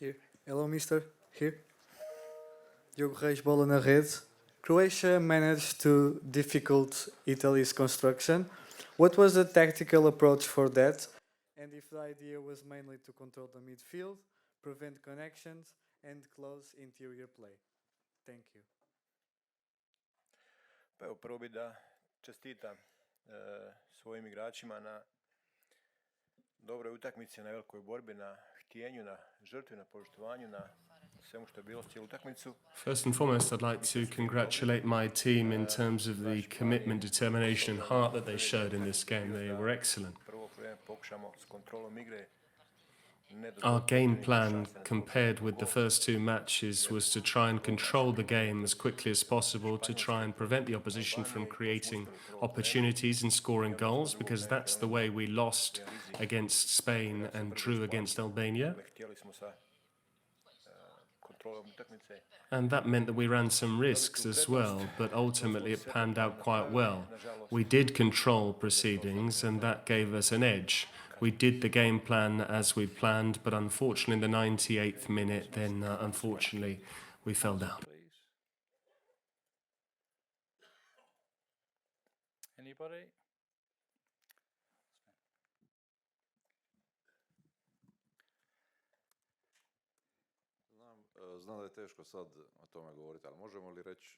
Here. Hello, mister. Here. Diogo Reis, bola na rede. Croatia managed to difficult Italy's construction. What was the tactical approach for that? And if the idea was mainly to control the midfield, prevent connections, and close interior play? Thank you. Pa evo, prvo bi da čestitam svojim igračima na dobroj utakmici, na velikoj borbi, na htjenju, na žrtvi, na poštovanju, na svemu što je bilo cijelu utakmicu. First and foremost, I'd like to congratulate my team in terms of the commitment, determination and heart that they showed in this game. They were excellent. Prvo vrijeme pokušamo s kontrolom igre. Our game plan, compared with the first two matches, was to try and control the game as quickly as possible, to try and prevent the opposition from creating opportunities and scoring goals, because that's the way we lost against Spain and drew against Albania. And that meant that we ran some risks as well, but ultimately it panned out quite well. We did control proceedings, and that gave us an edge. We did the game plan as we planned, but unfortunately in the 98th minute, then unfortunately we fell down. Anybody? Znam da je teško sad o tome govoriti, ali možemo li reći,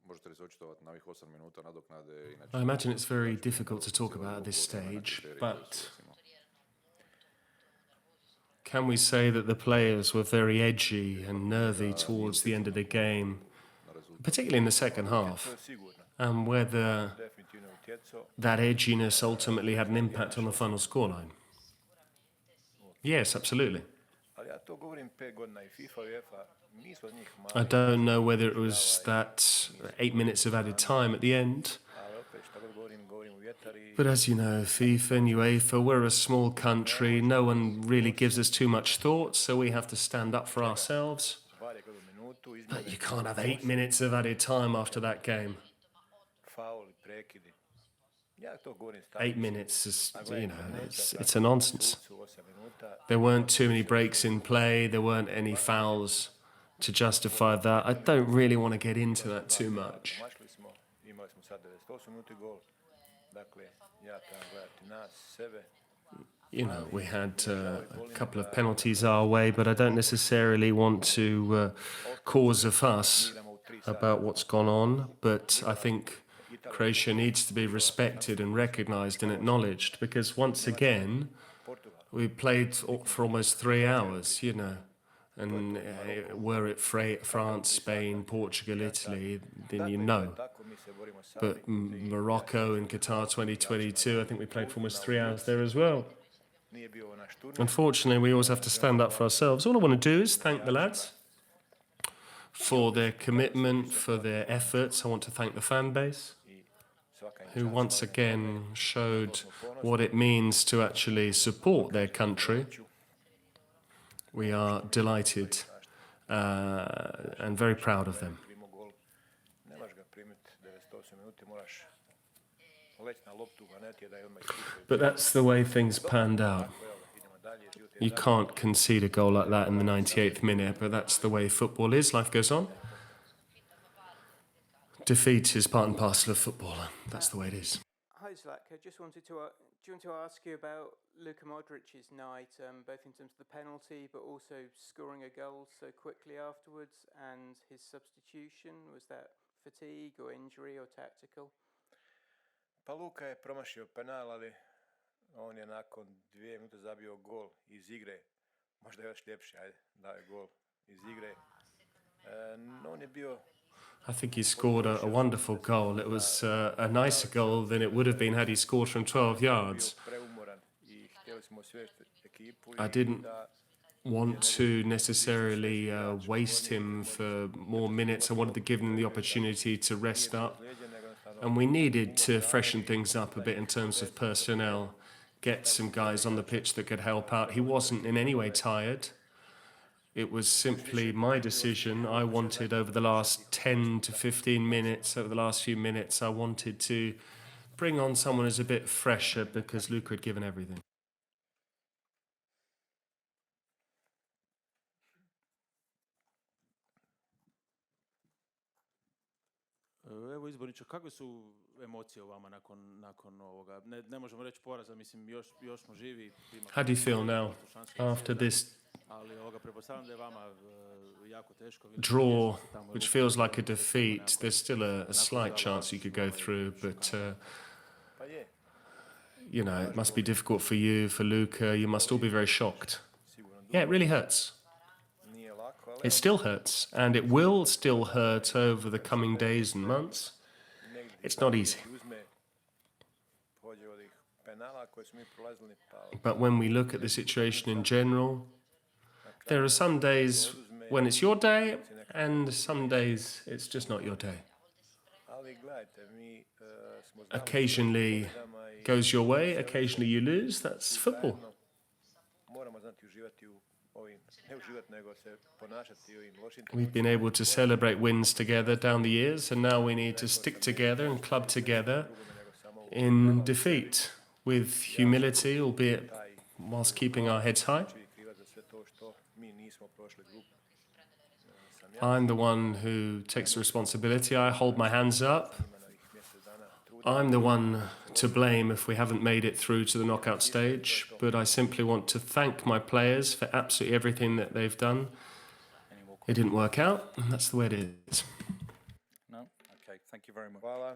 možete li se očitovati na ovih 8 minuta nadoknade? I imagine it's very difficult to talk about at this stage, but can we say that the players were very edgy and nervy towards the end of the game, particularly in the second half, and whether that edginess ultimately had an impact on the final scoreline? Yes, absolutely. I don't know whether it was that 8 minutes of added time at the end, but as you know, FIFA and UEFA, we're a small country, no one really gives us too much thought, so we have to stand up for ourselves. But you can't have 8 minutes of added time after that game. 8 minutes is, you know, it's a nonsense. There weren't too many breaks in play, there weren't any fouls to justify that. I don't really want to get into that too much. You know, we had a couple of penalties our way, but I don't necessarily want to cause a fuss about what's gone on, but I think Croatia needs to be respected and recognized and acknowledged, because once again, we played for almost 3 hours, you know, and were it France, Spain, Portugal, Italy, then you know. But Morocco in Qatar 2022, I think we played for almost 3 hours there as well. Unfortunately, we always have to stand up for ourselves. All I want to do is thank the lads for their commitment, for their efforts. I want to thank the fan base, who once again showed what it means to actually support their country. We are delighted and very proud of them. But that's the way things panned out. You can't concede a goal like that in the 98th minute, but that's the way football is. Life goes on. Defeat is part and parcel of football. That's the way it is. Hi, Zlatko. Just wanted to ask you about Luka Modric's night, both in terms of the penalty, but also scoring a goal so quickly afterwards, and his substitution. Was that fatigue or injury or tactical? Pa Luka je promašio penal, ali on je nakon 2 minute zabio gol iz igre. Možda još ljepši, ajde, dao je gol iz igre. On je bio... I think he scored a wonderful goal. It was a nicer goal than it would have been had he scored from 12 yards. I didn't want to necessarily waste him for more minutes. I wanted to give him the opportunity to rest up. And we needed to freshen things up a bit in terms of personnel, get some guys on the pitch that could help out. He wasn't in any way tired. It was simply my decision. I wanted over the last 10 to 15 minutes, over the last few minutes, I wanted to bring on someone who's a bit fresher because Luka had given everything. Evo izborniče, kakve su emocije u vama nakon ovoga? Ne možemo reći poraza, mislim, još smo živi. How do you feel now after this Ali pretpostavljam da je vama jako teško. draw, which feels like a defeat? There's still a slight chance you could go through, but Pa je, you know, it must be difficult for you, for Luka. You must all be very shocked. sigurno Yeah, it really hurts. nije lako, ali It still hurts, and it will still hurt over the coming days and months. negdje It's not easy. uzme, pođe od ovih penala koje smo mi prolazili, pa But when we look at the situation in general, there are some days when it's your day, and some days it's just not your day. ali gledajte, mi smo znali Occasionally goes your way, occasionally you lose. That's football. zajedno moramo znati uživati u ovim, ne uživati, nego se ponašati u ovim lošim We've been able to celebrate wins together down the years, and now we need to stick together and club together in defeat with humility, albeit whilst keeping our heads high. trenucima kriva za sve to što mi nismo prošli grupu. Sam ja I'm the one who takes the responsibility. I hold my hands up. ima na ovih mjesec dana trudim. I'm the one to blame if we haven't made it through to the knockout stage, but I simply want to thank my players for absolutely everything that they've done. It didn't work out, and that's the way it is. No? Okay, thank you very much. Hvala.